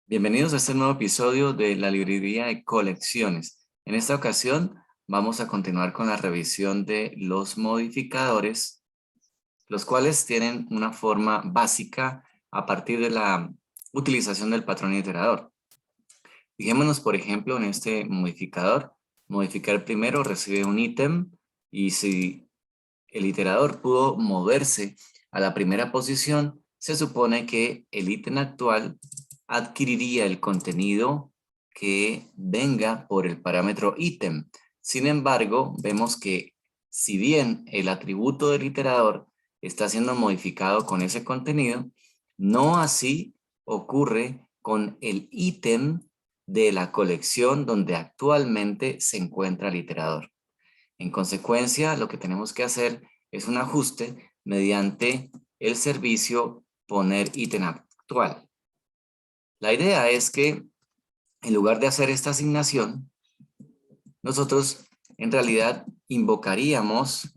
Bienvenidos a este nuevo episodio de la librería de colecciones. En esta ocasión vamos a continuar con la revisión de los modificadores, los cuales tienen una forma básica a partir de la utilización del patrón iterador. Fijémonos, por ejemplo, en este modificador. Modificar primero recibe un ítem y si el iterador pudo moverse a la primera posición, se supone que el ítem actual adquiriría el contenido que venga por el parámetro ítem. Sin embargo, vemos que si bien el atributo del iterador está siendo modificado con ese contenido, no así ocurre con el ítem de la colección donde actualmente se encuentra el iterador. En consecuencia, lo que tenemos que hacer es un ajuste mediante el servicio poner ítem actual. La idea es que en lugar de hacer esta asignación, nosotros en realidad invocaríamos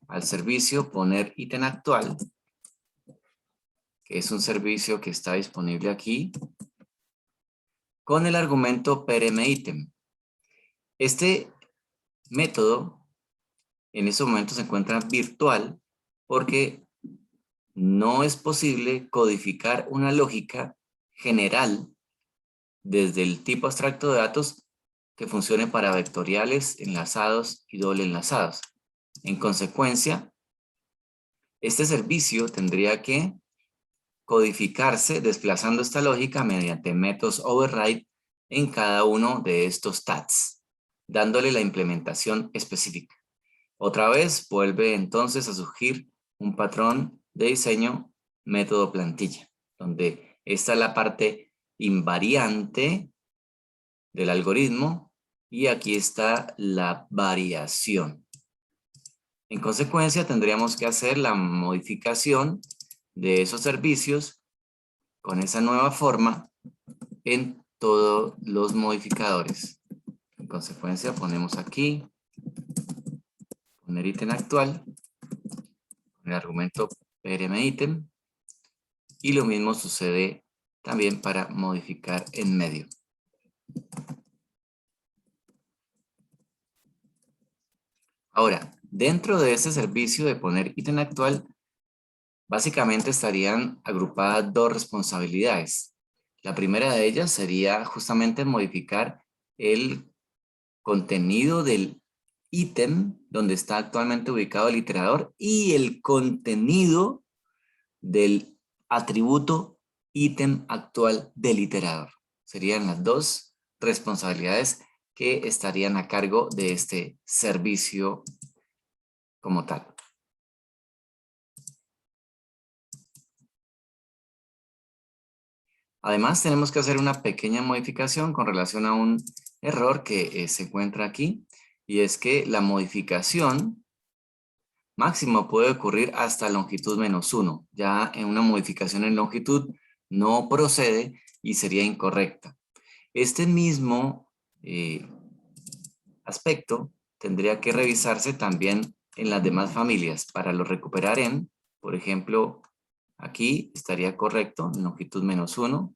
al servicio poner ítem actual, que es un servicio que está disponible aquí, con el argumento PRMItem. Este método en ese momento se encuentra virtual porque no es posible codificar una lógica general desde el tipo abstracto de datos que funcione para vectoriales, enlazados y doble enlazados. En consecuencia, este servicio tendría que codificarse desplazando esta lógica mediante métodos override en cada uno de estos tags, dándole la implementación específica. Otra vez vuelve entonces a surgir un patrón de diseño método plantilla, donde esta es la parte invariante del algoritmo y aquí está la variación. En consecuencia, tendríamos que hacer la modificación de esos servicios con esa nueva forma en todos los modificadores. En consecuencia, ponemos aquí, poner ítem actual, con el argumento PRMItem, y lo mismo sucede también para modificar en medio. Ahora, dentro de este servicio de poner ítem actual, básicamente estarían agrupadas dos responsabilidades. La primera de ellas sería justamente modificar el contenido del ítem donde está actualmente ubicado el iterador y el contenido del atributo ítem actual del iterador. Serían las dos responsabilidades que estarían a cargo de este servicio como tal. Además, tenemos que hacer una pequeña modificación con relación a un error que se encuentra aquí, y es que la modificación máximo puede ocurrir hasta longitud -1. Ya en una modificación en longitud no procede y sería incorrecta. Este mismo aspecto tendría que revisarse también en las demás familias. Para lo recuperar en, por ejemplo, aquí estaría correcto, en longitud -1.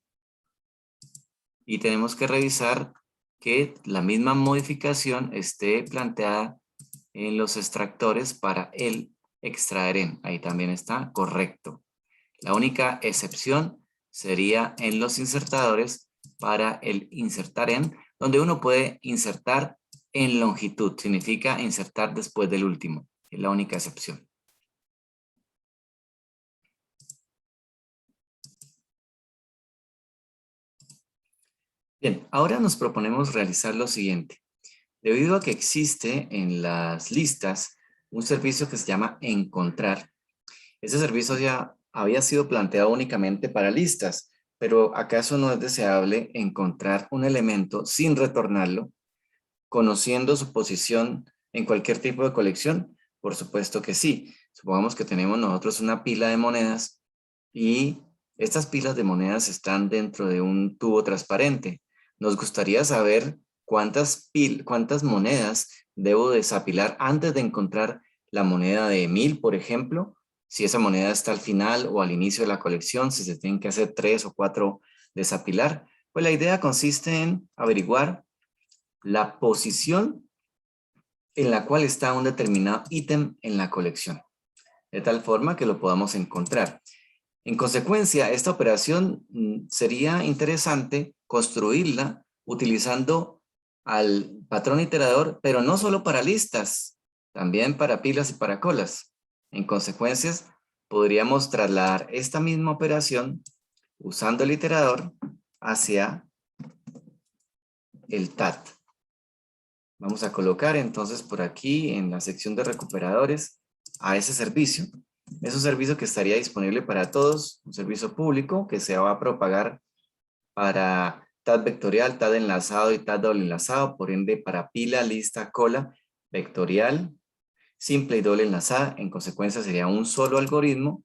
Y tenemos que revisar que la misma modificación esté planteada en los extractores para el extraer en. Ahí también está correcto. La única excepción sería en los insertadores para el insertar en, donde uno puede insertar en longitud. Significa insertar después del último. Es la única excepción. Bien, ahora nos proponemos realizar lo siguiente. Debido a que existe en las listas un servicio que se llama encontrar, ese servicio ya había sido planteado únicamente para listas, pero ¿acaso no es deseable encontrar un elemento sin retornarlo, conociendo su posición en cualquier tipo de colección? Por supuesto que sí. Supongamos que tenemos nosotros una pila de monedas y estas pilas de monedas están dentro de un tubo transparente. Nos gustaría saber cuántas monedas debo desapilar antes de encontrar la moneda de 1000, por ejemplo. Si esa moneda está al final o al inicio de la colección, si se tienen que hacer 3 o 4 desapilar. Pues la idea consiste en averiguar la posición en la cual está un determinado ítem en la colección, de tal forma que lo podamos encontrar. En consecuencia, esta operación sería interesante construirla utilizando al patrón iterador, pero no solo para listas, también para pilas y para colas. En consecuencia, podríamos trasladar esta misma operación usando el iterador hacia el TAT. Vamos a colocar entonces por aquí en la sección de recuperadores a ese servicio. Es un servicio que estaría disponible para todos, un servicio público que se va a propagar para TAT vectorial, TAT enlazado y TAT doble enlazado, por ende para pila, lista, cola, vectorial, simple y doble enlazada. En consecuencia sería un solo algoritmo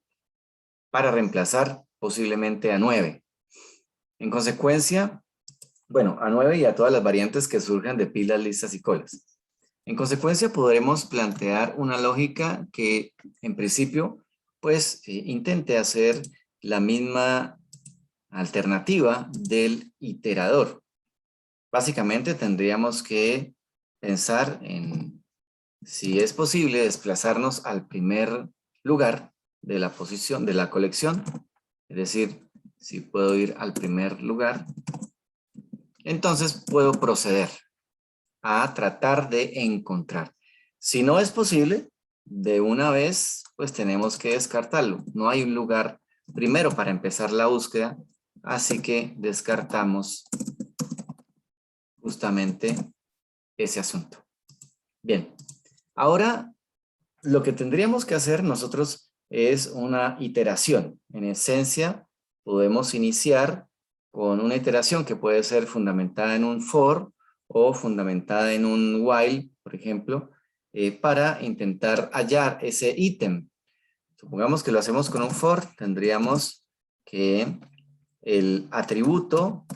para reemplazar posiblemente a 9. En consecuencia, bueno, a 9 y a todas las variantes que surjan de pilas, listas y colas. En consecuencia, podremos plantear una lógica que, en principio, pues intente hacer la misma alternativa del iterador. Básicamente, tendríamos que pensar en si es posible desplazarnos al primer lugar de la posición de la colección. Es decir, si puedo ir al primer lugar, entonces puedo proceder a tratar de encontrar. Si no es posible, de una vez, pues tenemos que descartarlo. No hay un lugar primero para empezar la búsqueda, así que descartamos justamente ese asunto. Bien, ahora lo que tendríamos que hacer nosotros es una iteración. En esencia, podemos iniciar con una iteración que puede ser fundamentada en un for o fundamentada en un while, por ejemplo, para intentar hallar ese ítem. Supongamos que lo hacemos con un for, tendríamos que el atributo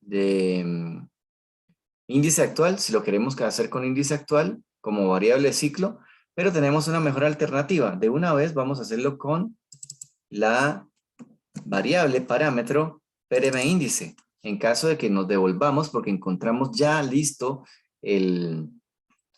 de índice actual, si lo queremos hacer con índice actual como variable de ciclo, pero tenemos una mejor alternativa. De una vez vamos a hacerlo con la variable parámetro PRM índice. En caso de que nos devolvamos porque encontramos ya listo el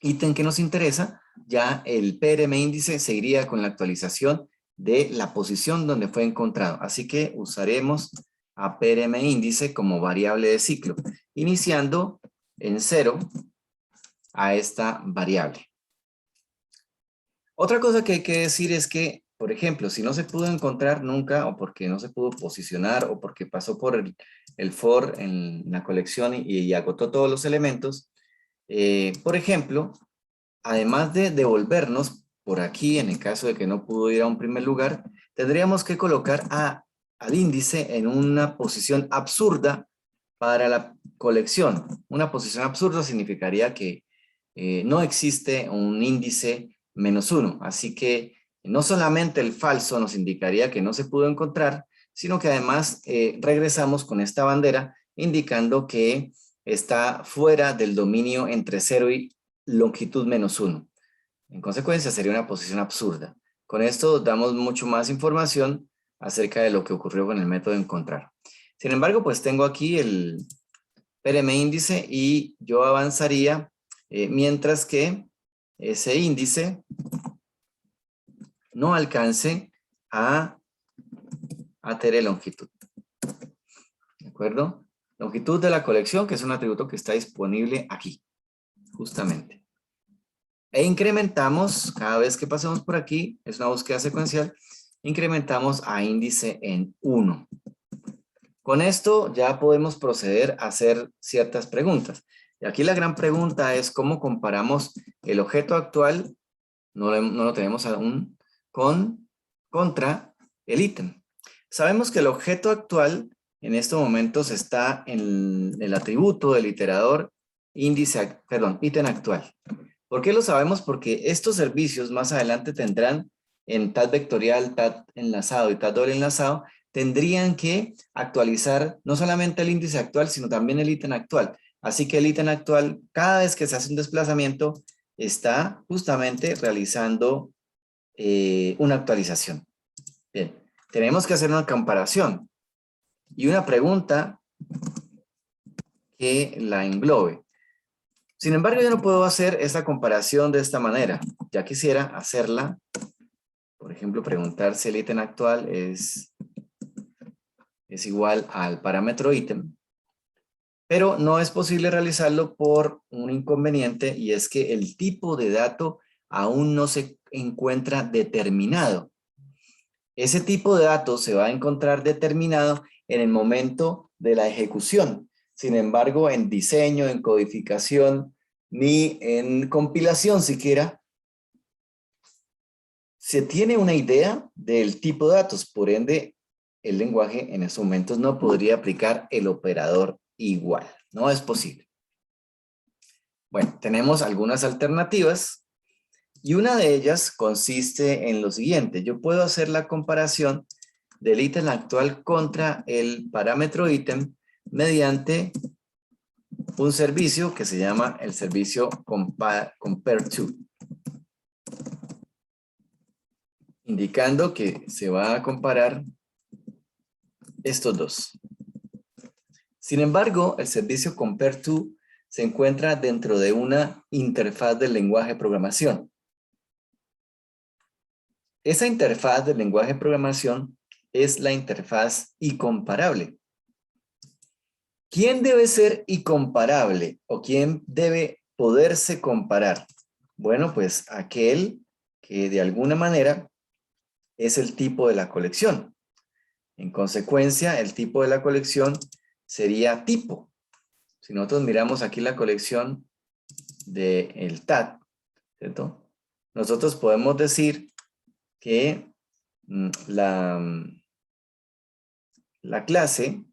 ítem que nos interesa, ya el PRM índice seguiría con la actualización de la posición donde fue encontrado. Así que usaremos a PRM índice como variable de ciclo, iniciando en 0 a esta variable. Otra cosa que hay que decir es que, por ejemplo, si no se pudo encontrar nunca, o porque no se pudo posicionar, o porque pasó por el for en la colección y agotó todos los elementos, por ejemplo, además de devolvernos por aquí, en el caso de que no pudo ir a un primer lugar, tendríamos que colocar al índice en una posición absurda para la colección. Una posición absurda significaría que no existe un índice -1. Así que no solamente el falso nos indicaría que no se pudo encontrar, sino que además regresamos con esta bandera indicando que está fuera del dominio entre 0 y longitud -1. En consecuencia, sería una posición absurda. Con esto damos mucho más información acerca de lo que ocurrió con el método de encontrar. Sin embargo, pues tengo aquí el PRM índice y yo avanzaría mientras que ese índice no alcance a tener longitud. ¿De acuerdo? Longitud de la colección, que es un atributo que está disponible aquí, justamente. E incrementamos, cada vez que pasemos por aquí, es una búsqueda secuencial, incrementamos a índice en 1. Con esto ya podemos proceder a hacer ciertas preguntas. Y aquí la gran pregunta es cómo comparamos el objeto actual, no lo tenemos aún, contra el ítem. Sabemos que el objeto actual en estos momentos está en el atributo del iterador ítem actual. ¿Por qué lo sabemos? Porque estos servicios más adelante tendrán en TAT vectorial, TAT enlazado y TAT doble enlazado, tendrían que actualizar no solamente el índice actual, sino también el ítem actual. Así que el ítem actual, cada vez que se hace un desplazamiento, está justamente realizando una actualización. Bien, tenemos que hacer una comparación. Y una pregunta que la englobe. Sin embargo, yo no puedo hacer esta comparación de esta manera. Ya quisiera hacerla, por ejemplo, preguntar si el ítem actual es igual al parámetro ítem, pero no es posible realizarlo por un inconveniente, y es que el tipo de dato aún no se encuentra determinado. Ese tipo de datos se va a encontrar determinado en el momento de la ejecución. Sin embargo, en diseño, en codificación, ni en compilación siquiera, se tiene una idea del tipo de datos. Por ende, el lenguaje en estos momentos no podría aplicar el operador igual. No es posible. Bueno, tenemos algunas alternativas y una de ellas consiste en lo siguiente. Yo puedo hacer la comparación del ítem actual contra el parámetro ítem mediante un servicio que se llama el servicio compare_to, indicando que se va a comparar estos dos. Sin embargo, el servicio compare_to se encuentra dentro de una interfaz del lenguaje de programación. Esa interfaz del lenguaje de programación es la interfaz incomparable. ¿Quién debe ser incomparable o quién debe poderse comparar? Bueno, pues aquel que de alguna manera es el tipo de la colección. En consecuencia, el tipo de la colección sería tipo. Si nosotros miramos aquí la colección del TAT, ¿cierto? Nosotros podemos decir que la clase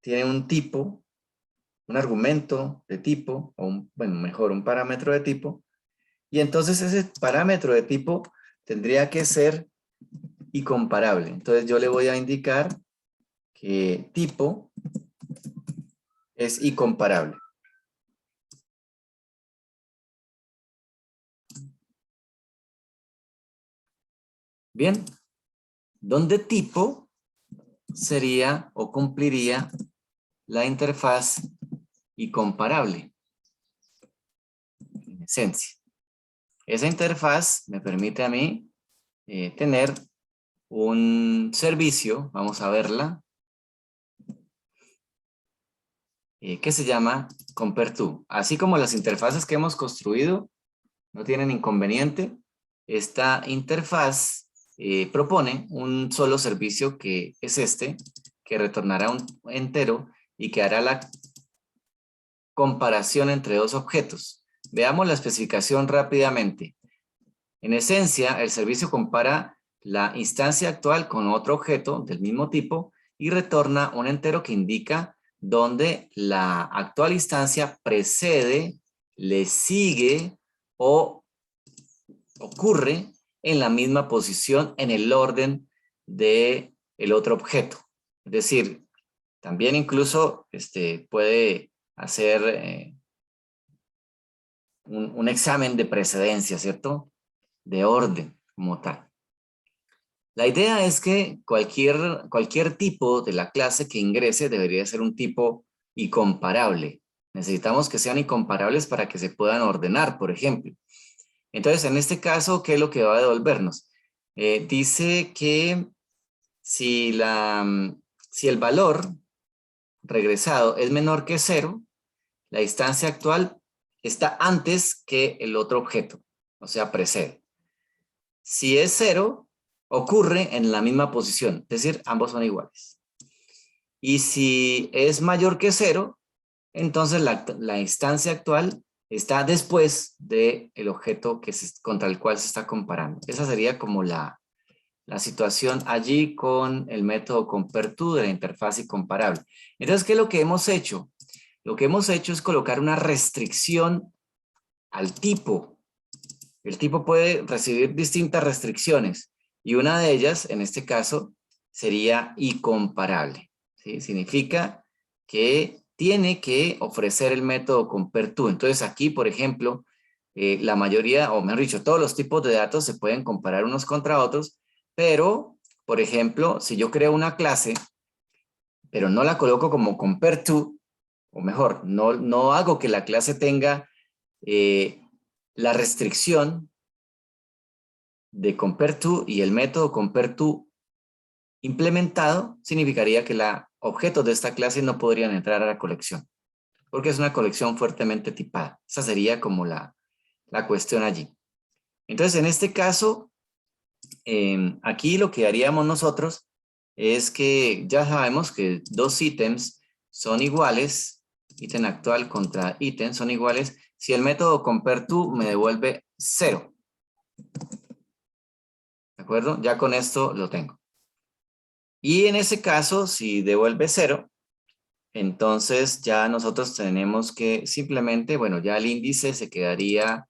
tiene un tipo, un argumento de tipo, o bueno, mejor, un parámetro de tipo, y entonces ese parámetro de tipo tendría que ser incomparable. Entonces yo le voy a indicar que tipo es incomparable. Bien, donde tipo sería o cumpliría la interfaz incomparable, en esencia. Esa interfaz me permite a mí tener un servicio, vamos a verla, que se llama compare_to. Así como las interfaces que hemos construido no tienen inconveniente, esta interfaz propone un solo servicio, que es este, que retornará un entero y que hará la comparación entre dos objetos. Veamos la especificación rápidamente. En esencia, el servicio compara la instancia actual con otro objeto del mismo tipo y retorna un entero que indica dónde la actual instancia precede, le sigue o ocurre en la misma posición en el orden del otro objeto. Es decir, también incluso puede hacer un examen de precedencia, ¿cierto? De orden como tal. La idea es que cualquier tipo de la clase que ingrese debería ser un tipo incomparable. Necesitamos que sean incomparables para que se puedan ordenar, por ejemplo. Entonces, en este caso, ¿qué es lo que va a devolvernos? Dice que si el valor regresado es menor que 0, la instancia actual está antes que el otro objeto, o sea, precede. Si es 0, ocurre en la misma posición, es decir, ambos son iguales. Y si es mayor que 0, entonces la instancia actual está después del objeto contra el cual se está comparando. Esa sería como la situación allí con el método compare_to de la interfaz incomparable. Entonces, ¿qué es lo que hemos hecho? Lo que hemos hecho es colocar una restricción al tipo. El tipo puede recibir distintas restricciones y una de ellas, en este caso, sería incomparable, ¿sí? Significa que tiene que ofrecer el método compare_to. Entonces aquí, por ejemplo, la mayoría, o mejor dicho, todos los tipos de datos se pueden comparar unos contra otros, pero, por ejemplo, si yo creo una clase, pero no la coloco como compare_to, o mejor, no hago que la clase tenga la restricción de compareTo y el método compareTo implementado, significaría que los objetos de esta clase no podrían entrar a la colección, porque es una colección fuertemente tipada. Esa sería como la cuestión allí. Entonces, en este caso, aquí lo que haríamos nosotros es que ya sabemos que dos ítems son iguales, ítem actual contra ítem son iguales, si el método compareTo me devuelve 0. ¿De acuerdo? Ya con esto lo tengo. Y en ese caso, si devuelve 0, entonces ya nosotros tenemos que simplemente, bueno, ya el índice se quedaría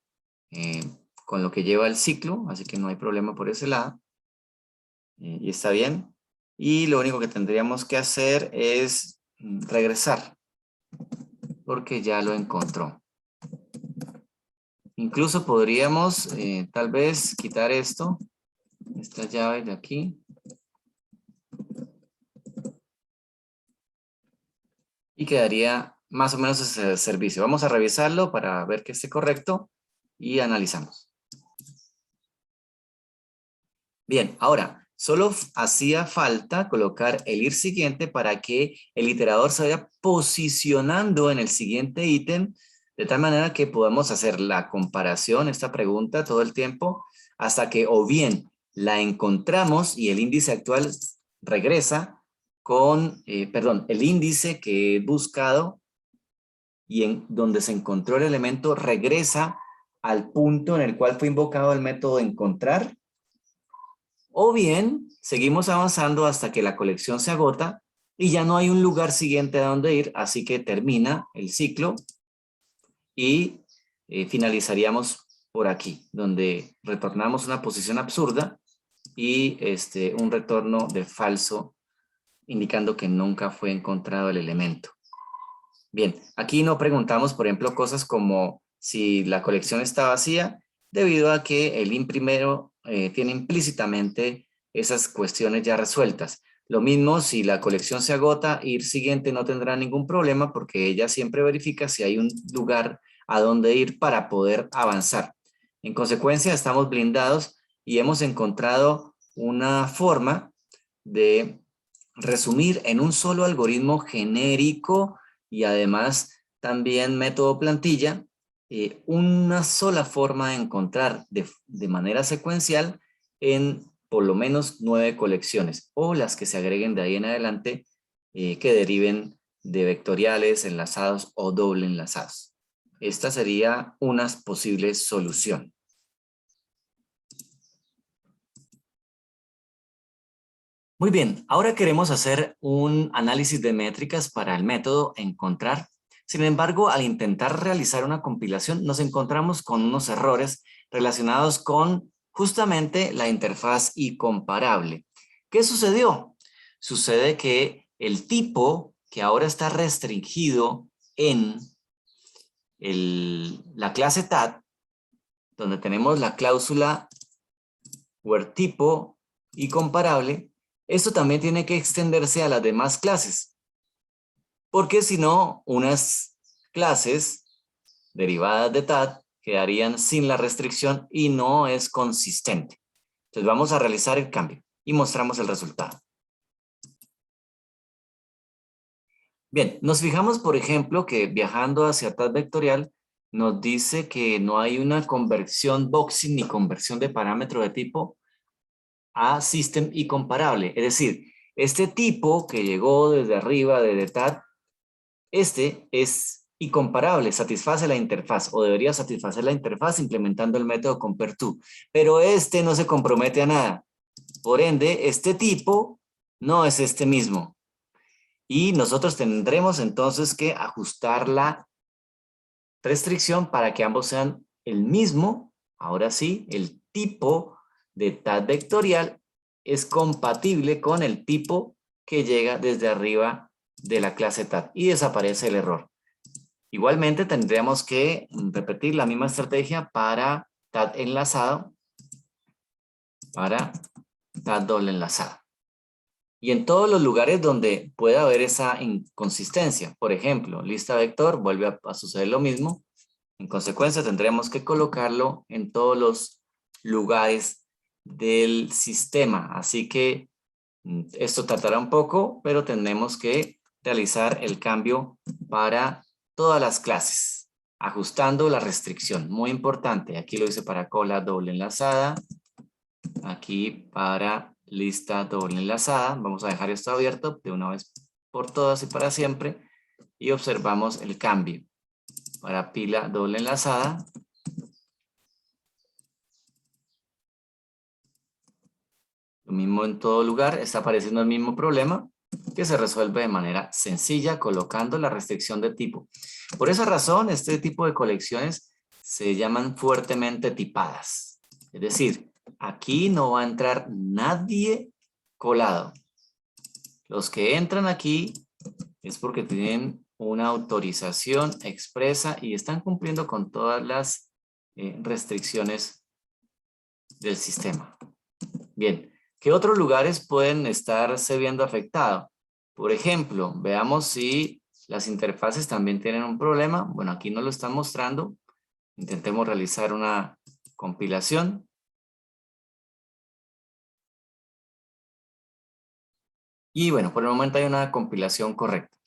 con lo que lleva el ciclo, así que no hay problema por ese lado. Y está bien. Y lo único que tendríamos que hacer es regresar, porque ya lo encontró. Incluso podríamos tal vez quitar esto, esta llave de aquí. Y quedaría más o menos ese servicio. Vamos a revisarlo para ver que esté correcto y analizamos. Bien, ahora, solo hacía falta colocar el ir siguiente para que el iterador se vaya posicionando en el siguiente ítem, de tal manera que podamos hacer la comparación, esta pregunta todo el tiempo, hasta que o bien la encontramos y el índice actual regresa con, el índice que he buscado y en donde se encontró el elemento regresa al punto en el cual fue invocado el método encontrar, o bien seguimos avanzando hasta que la colección se agota y ya no hay un lugar siguiente a donde ir, así que termina el ciclo y finalizaríamos por aquí, donde retornamos una posición absurda y un retorno de falso, indicando que nunca fue encontrado el elemento. Bien, aquí no preguntamos, por ejemplo, cosas como si la colección está vacía, debido a que el IN primero tiene implícitamente esas cuestiones ya resueltas. Lo mismo si la colección se agota, ir siguiente no tendrá ningún problema porque ella siempre verifica si hay un lugar a donde ir para poder avanzar. En consecuencia, estamos blindados y hemos encontrado una forma de resumir en un solo algoritmo genérico y además también método plantilla, una sola forma de encontrar de manera secuencial en por lo menos 9 colecciones o las que se agreguen de ahí en adelante que deriven de vectoriales, enlazados o doble enlazados. Esta sería una posible solución. Muy bien, ahora queremos hacer un análisis de métricas para el método encontrar. Sin embargo, al intentar realizar una compilación, nos encontramos con unos errores relacionados con justamente la interfaz y comparable. ¿Qué sucedió? Sucede que el tipo que ahora está restringido en la clase TAT, donde tenemos la cláusula where tipo y comparable, esto también tiene que extenderse a las demás clases, porque si no, unas clases derivadas de TAT quedarían sin la restricción y no es consistente. Entonces vamos a realizar el cambio y mostramos el resultado. Bien, nos fijamos, por ejemplo, que viajando hacia TAT vectorial nos dice que no hay una conversión boxing ni conversión de parámetro de tipo a system y comparable. Es decir, este tipo que llegó desde arriba de TAT, este es incomparable, satisface la interfaz o debería satisfacer la interfaz implementando el método compareTo, pero este no se compromete a nada. Por ende, este tipo no es este mismo. Y nosotros tendremos entonces que ajustar la restricción para que ambos sean el mismo. Ahora sí, el tipo de TAT vectorial es compatible con el tipo que llega desde arriba de la clase TAT y desaparece el error. Igualmente tendríamos que repetir la misma estrategia para TAT enlazado, para TAT doble enlazado. y en todos los lugares donde pueda haber esa inconsistencia. Por ejemplo, lista vector, vuelve a suceder lo mismo. En consecuencia, tendremos que colocarlo en todos los lugares del sistema. Así que esto tardará un poco, pero tenemos que realizar el cambio para todas las clases, ajustando la restricción. Muy importante, aquí lo hice para cola doble enlazada, aquí para lista doble enlazada. Vamos a dejar esto abierto de una vez por todas y para siempre, y observamos el cambio. Para pila doble enlazada, lo mismo en todo lugar, está apareciendo el mismo problema que se resuelve de manera sencilla colocando la restricción de tipo. Por esa razón, este tipo de colecciones se llaman fuertemente tipadas. Es decir, aquí no va a entrar nadie colado. Los que entran aquí es porque tienen una autorización expresa y están cumpliendo con todas las restricciones del sistema. Bien, ¿qué otros lugares pueden estarse viendo afectados? Por ejemplo, veamos si las interfaces también tienen un problema. Bueno, aquí nos lo están mostrando. Intentemos realizar una compilación. Y bueno, por el momento hay una compilación correcta.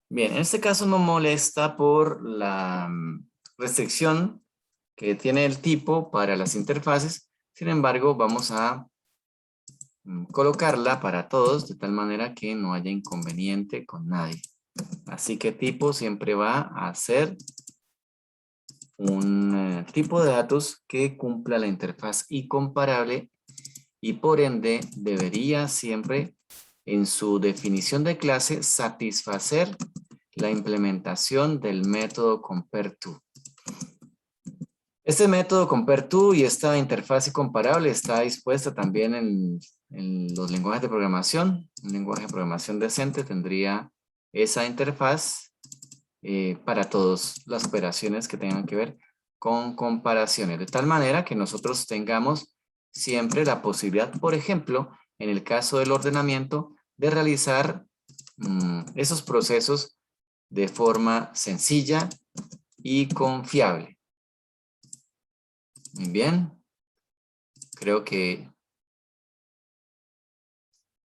Bien, en este caso no molesta por la restricción que tiene el tipo para las interfaces. Sin embargo, vamos a colocarla para todos de tal manera que no haya inconveniente con nadie. Así que tipo siempre va a ser un tipo de datos que cumpla la interfaz y comparable, y por ende debería siempre en su definición de clase satisfacer la implementación del método compareTo. Este método compareTo y esta interfaz y comparable está dispuesta también en los lenguajes de programación. Un lenguaje de programación decente tendría esa interfaz para todas las operaciones que tengan que ver con comparaciones, de tal manera que nosotros tengamos siempre la posibilidad, por ejemplo, en el caso del ordenamiento, de realizar esos procesos de forma sencilla y confiable. Muy bien. Creo que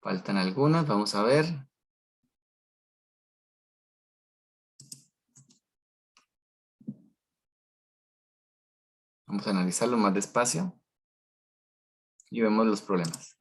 faltan algunas. Vamos a ver. Vamos a analizarlo más despacio y vemos los problemas.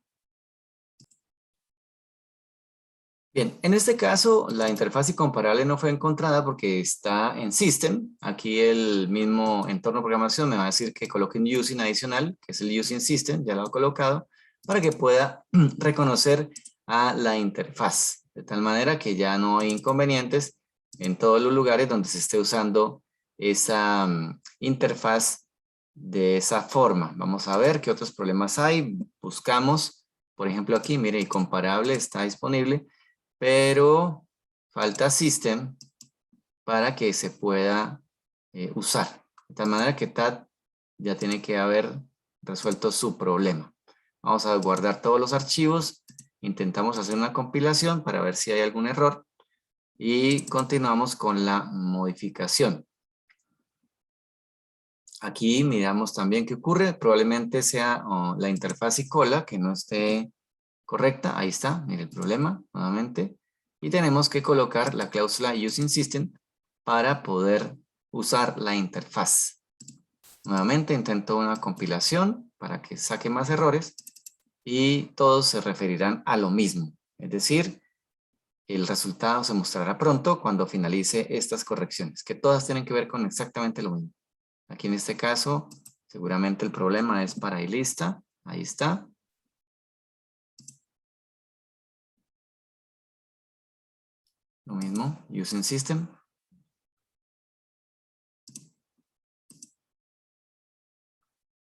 Bien, en este caso la interfaz y comparable no fue encontrada porque está en System. Aquí el mismo entorno de programación me va a decir que coloque un using adicional, que es el using system, ya lo he colocado, para que pueda reconocer a la interfaz. De tal manera que ya no hay inconvenientes en todos los lugares donde se esté usando esa interfaz de esa forma. Vamos a ver qué otros problemas hay. Buscamos, por ejemplo aquí, mire, el comparable está disponible, pero falta System para que se pueda usar. De tal manera que TAT ya tiene que haber resuelto su problema. Vamos a guardar todos los archivos, intentamos hacer una compilación para ver si hay algún error y continuamos con la modificación. Aquí miramos también qué ocurre, probablemente sea la interfaz y cola que no esté correcta. Ahí está, mire el problema nuevamente. Y tenemos que colocar la cláusula using system para poder usar la interfaz. Nuevamente intento una compilación para que saque más errores y todos se referirán a lo mismo. Es decir, el resultado se mostrará pronto cuando finalice estas correcciones, que todas tienen que ver con exactamente lo mismo. Aquí en este caso, seguramente el problema es para ilista. Ahí está. Lo mismo, using system.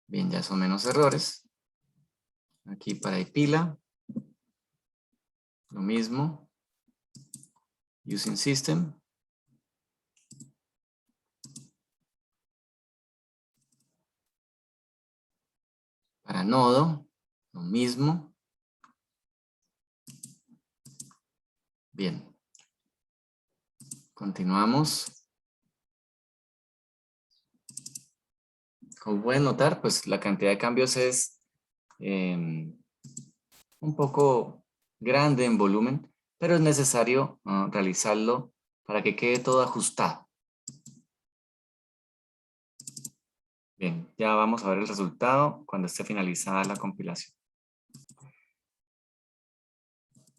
Bien, ya son menos errores. Aquí para pila. Lo mismo. Using system. Para nodo, lo mismo. Bien. Continuamos. Como pueden notar, pues la cantidad de cambios es un poco grande en volumen, pero es necesario realizarlo para que quede todo ajustado. Bien, ya vamos a ver el resultado cuando esté finalizada la compilación.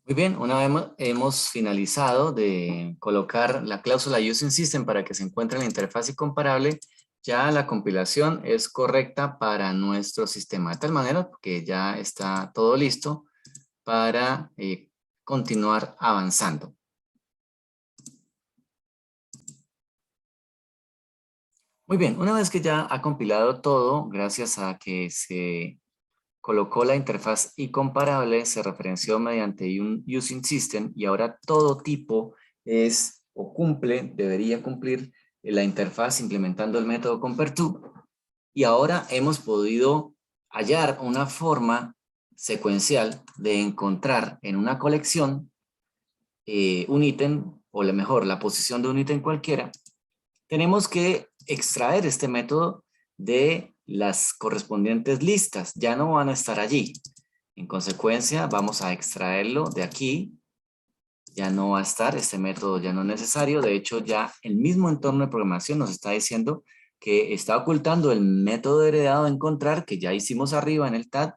Muy bien, una vez hemos finalizado de colocar la cláusula Using System para que se encuentre en la interfaz comparable, ya la compilación es correcta para nuestro sistema, de tal manera que ya está todo listo para continuar avanzando. Muy bien, una vez que ya ha compilado todo, gracias a que se colocó la interfaz incomparable, se referenció mediante un Using System y ahora todo tipo es o cumple, debería cumplir la interfaz implementando el método CompareTo. Y ahora hemos podido hallar una forma secuencial de encontrar en una colección un ítem, o lo mejor, la posición de un ítem cualquiera. Tenemos que extraer este método de las correspondientes listas. Ya no van a estar allí. En consecuencia, vamos a extraerlo de aquí. Ya no va a estar, este método ya no es necesario. De hecho, ya el mismo entorno de programación nos está diciendo que está ocultando el método heredado de encontrar que ya hicimos arriba en el TAD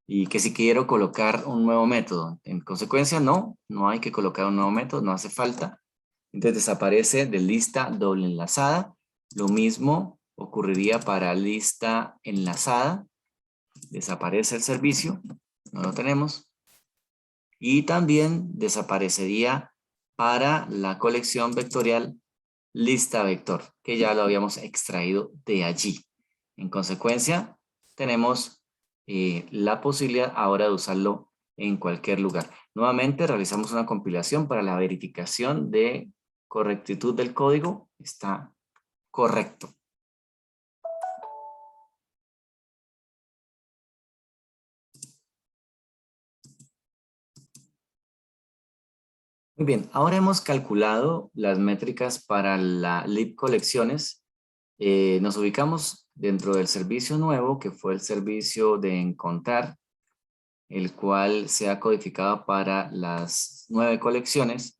y que si quiero colocar un nuevo método. En consecuencia, no hay que colocar un nuevo método, no hace falta. Entonces desaparece de lista doble enlazada. Lo mismo ocurriría para lista enlazada. Desaparece el servicio, no lo tenemos. Y también desaparecería para la colección vectorial lista vector, que ya lo habíamos extraído de allí. En consecuencia, tenemos la posibilidad ahora de usarlo en cualquier lugar. Nuevamente realizamos una compilación para la verificación de correctitud del código. Está correcto. Muy bien, ahora hemos calculado las métricas para la lib colecciones. Nos ubicamos dentro del servicio nuevo, que fue el servicio de encontrar, el cual se ha codificado para las 9 colecciones,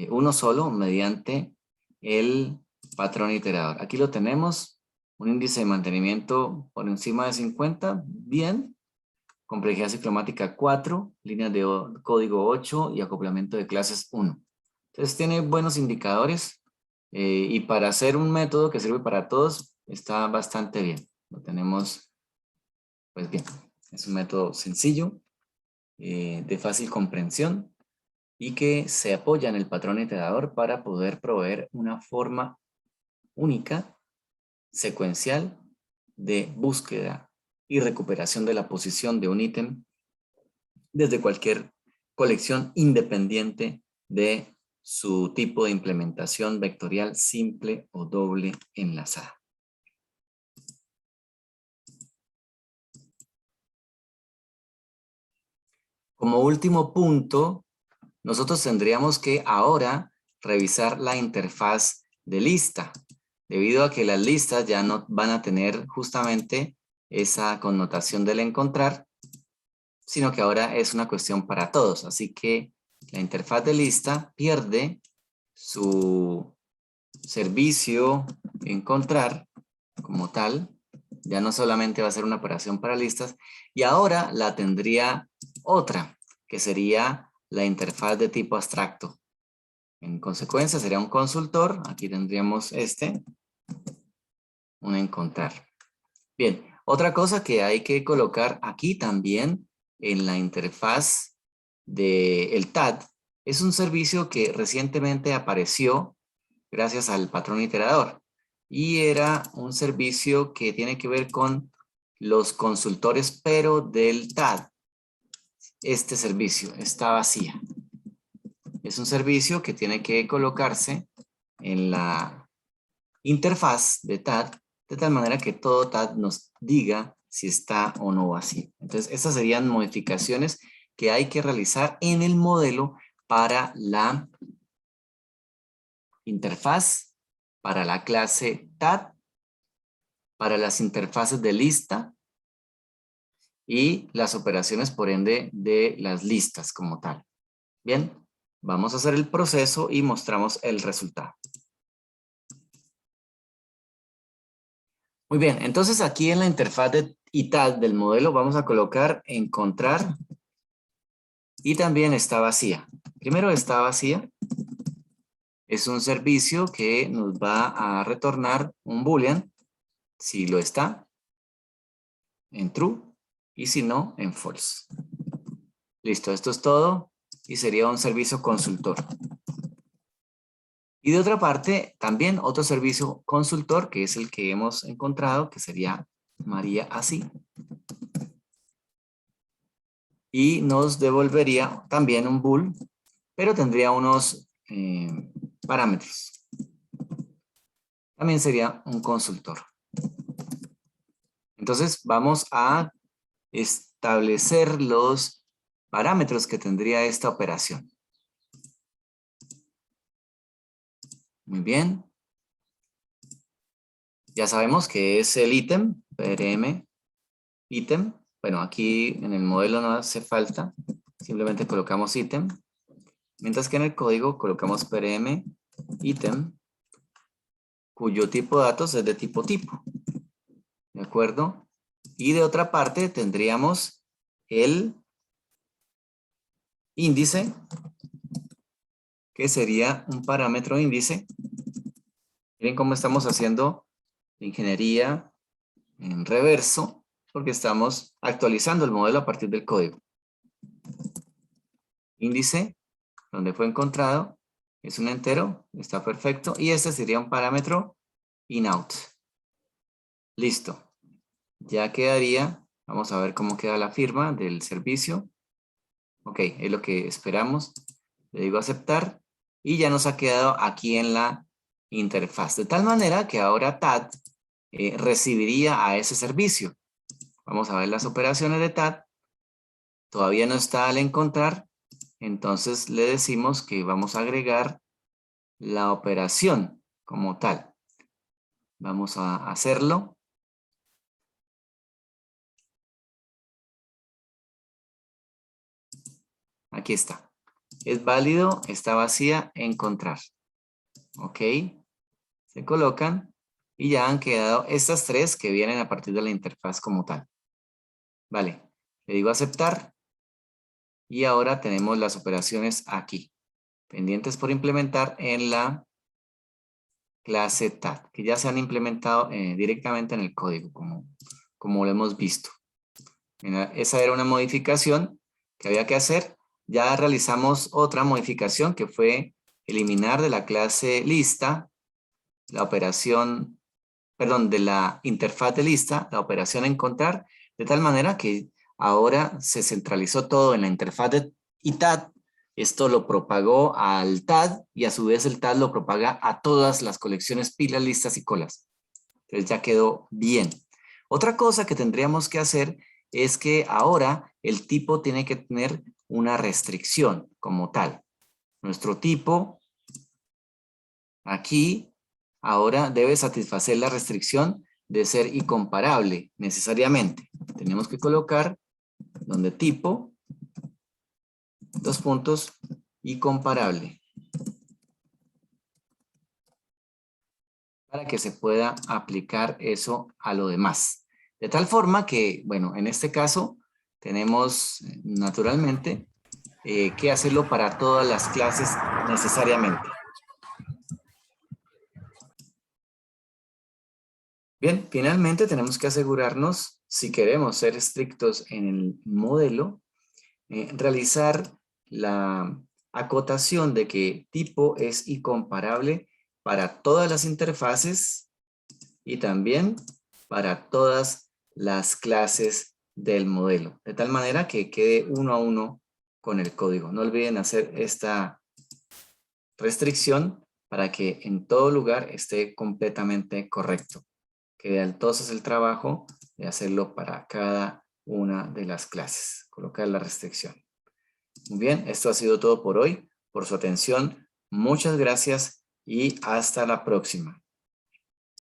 uno solo, mediante el patrón iterador. Aquí lo tenemos, un índice de mantenimiento por encima de 50, bien. Complejidad ciclomática 4, líneas de código 8 y acoplamiento de clases 1. Entonces tiene buenos indicadores y para hacer un método que sirve para todos está bastante bien. Lo tenemos, pues bien, es un método sencillo, de fácil comprensión y que se apoya en el patrón iterador para poder proveer una forma única, secuencial, de búsqueda y recuperación de la posición de un ítem desde cualquier colección independiente de su tipo de implementación vectorial simple o doble enlazada. Como último punto, nosotros tendríamos que ahora revisar la interfaz de lista, debido a que las listas ya no van a tener justamente esa connotación del encontrar, sino que ahora es una cuestión para todos. Así que la interfaz de lista pierde su servicio encontrar como tal. Ya no solamente va a ser una operación para listas, y ahora la tendría otra, que sería la interfaz de tipo abstracto. En consecuencia sería un consultor, aquí tendríamos un encontrar. Bien, otra cosa que hay que colocar aquí también en la interfaz del TAD es un servicio que recientemente apareció gracias al patrón iterador y era un servicio que tiene que ver con los consultores pero del TAD. Este servicio está vacía. Es un servicio que tiene que colocarse en la interfaz de TAD de tal manera que todo TAD nos diga si está o no vacío. Entonces, estas serían modificaciones que hay que realizar en el modelo para la interfaz, para la clase TAT, para las interfaces de lista y las operaciones, por ende, de las listas como tal. Bien, vamos a hacer el proceso y mostramos el resultado. Muy bien, entonces aquí en la interfaz de ITAD del modelo vamos a colocar encontrar y también está vacía. Primero está vacía. Es un servicio que nos va a retornar un boolean si lo está en true y si no en false. Listo, esto es todo y sería un servicio consultor. Y de otra parte, también otro servicio consultor, que es el que hemos encontrado, que sería María así. Y nos devolvería también un bool, pero tendría unos parámetros. También sería un consultor. Entonces vamos a establecer los parámetros que tendría esta operación. Muy bien. Ya sabemos que es el ítem, PRM, ítem. Bueno, aquí en el modelo no hace falta. Simplemente colocamos ítem. Mientras que en el código colocamos PRM, ítem, cuyo tipo de datos es de tipo. ¿De acuerdo? Y de otra parte tendríamos el índice, que sería un parámetro índice. Miren cómo estamos haciendo ingeniería en reverso, porque estamos actualizando el modelo a partir del código. Índice, donde fue encontrado, es un entero, está perfecto. Y este sería un parámetro in-out. Listo. Ya quedaría, vamos a ver cómo queda la firma del servicio. Ok, es lo que esperamos. Le digo aceptar y ya nos ha quedado aquí en la interfaz. De tal manera que ahora TAD recibiría a ese servicio. Vamos a ver las operaciones de TAD. Todavía no está al encontrar. Entonces le decimos que vamos a agregar la operación como tal. Vamos a hacerlo. Aquí está. Es válido, está vacía, encontrar. Ok. Se colocan y ya han quedado estas tres que vienen a partir de la interfaz como tal. Vale. Le digo aceptar. Y ahora tenemos las operaciones aquí. Pendientes por implementar en la clase TAD, que ya se han implementado directamente en el código, como lo hemos visto. Esa era una modificación que había que hacer. Ya realizamos otra modificación que fue eliminar de la clase lista la operación, perdón, de la interfaz de lista, la operación encontrar, de tal manera que ahora se centralizó todo en la interfaz de ITAD. Esto lo propagó al TAD y a su vez el TAD lo propaga a todas las colecciones, pilas, listas y colas. Entonces ya quedó bien. Otra cosa que tendríamos que hacer es que ahora el tipo tiene que tener una restricción como tal. Nuestro tipo aquí ahora debe satisfacer la restricción de ser incomparable necesariamente. Tenemos que colocar donde tipo, dos puntos, y comparable. Para que se pueda aplicar eso a lo demás. De tal forma que, bueno, en este caso tenemos naturalmente que hacerlo para todas las clases necesariamente. Bien, finalmente tenemos que asegurarnos, si queremos ser estrictos en el modelo, realizar la acotación de que tipo es incomparable para todas las interfaces y también para todas las clases del modelo, de tal manera que quede uno a uno con el código. No olviden hacer esta restricción para que en todo lugar esté completamente correcto. Queda entonces el trabajo de hacerlo para cada una de las clases. Colocar la restricción. Muy bien, esto ha sido todo por hoy. Por su atención, muchas gracias y hasta la próxima.